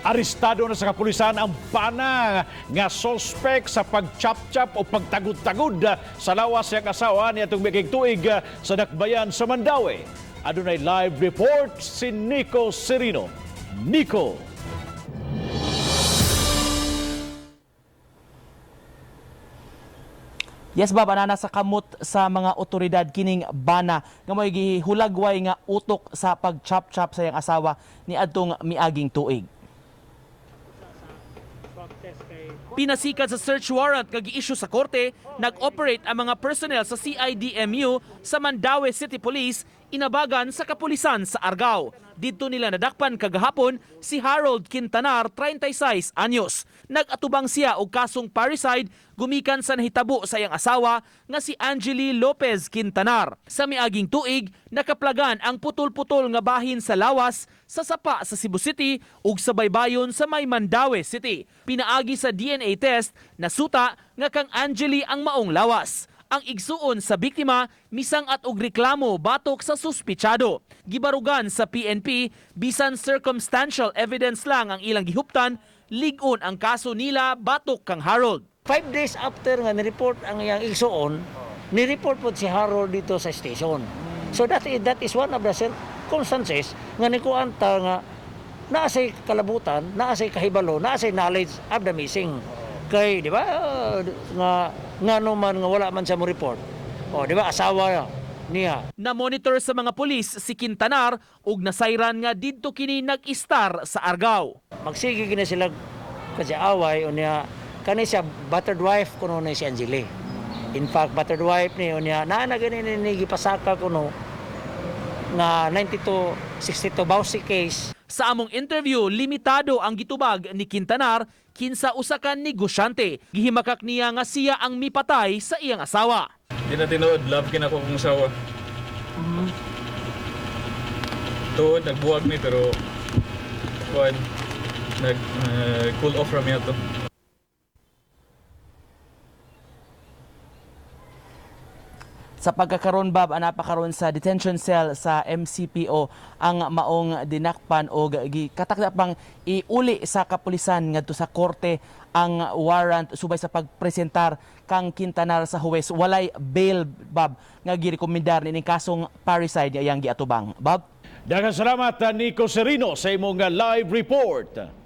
Arestado na sa kapulisan ang bana nga suspect sa pagchap-chap o pagtagod-tagod sa lawas ng asawa niya itong maging tuig sa Dakbayan sa Mandaue. Adunay live report si Nico Serino. Nico. Yes, Bob, anana sa kamot sa mga otoridad kining bana nga mo'y gihulagway nga utok sa pagchap-chap sa iyang asawa ni adtong miaging tuig. Pinasikat sa search warrant nga gi-issue sa korte, nag-operate ang mga personnel sa CIDMU sa Mandaue City Police inabagan sa kapulisan sa Argao. Dito nila nadakpan kagahapon si Harold Quintanar, 36 anyos. Nag-atubang siya og kasong parricide gumikan sa nahitabo sa iyang asawa nga si Angeli Lopez Quintanar. Sa miaging tuig, nakaplagan ang putol-putol nga bahin sa lawas sa sapa sa Cebu City ug sa baybayon sa may Mandaue City. Pinaagi sa DNA test na suta nga kang Angeli ang maong lawas. Ang igsuon sa biktima misang at og reklamo batok sa suspitsado. Gibarugan sa PNP bisan circumstantial evidence lang ang ilang gihuptan, lig-on ang kaso nila batok kang Harold. 5 days after nga ni-report ang iyang igsuon, ni-report po si Harold dito sa station. So that is one of the circumstances nga nikuanta nga naasay kalabutan, naasay kahibalo, naasay knowledge of the missing. Kay, di ba, nga naman nga wala man sa mo report. O, di ba, asawa niya. Na-monitor sa mga pulis si Quintanar ug nasayran nga didto kini nag-istar sa Argao. Magsige gina sila kasi away o niya, kani siya battered wife kuno na si Angeli. In fact, battered wife niya, niya na ganin ni gipasaka kuno nga 92-62 Bausi case. Sa among interview, limitado ang gitubag ni Quintanar kinsa usa ka negosyante. Gihimakak niya nga siya ang mipatay sa iyang asawa. Di na tinuod, love kin ako kong asawa. Tuod, nagbuwag mi pero nag-cool off from yato. Sa pagkakaroon, Bob, napakaroon sa detention cell sa MCPO ang maong dinakpan o katakdapang iuli sa kapulisan ngadto sa korte ang warrant subay sa pagpresentar kang Quintanar sa huwes. Walay bail, Bob, nga girekomendar ni kasong parricide yang giatubang. Bob? Daghang salamat Nico Serino sa imong live report.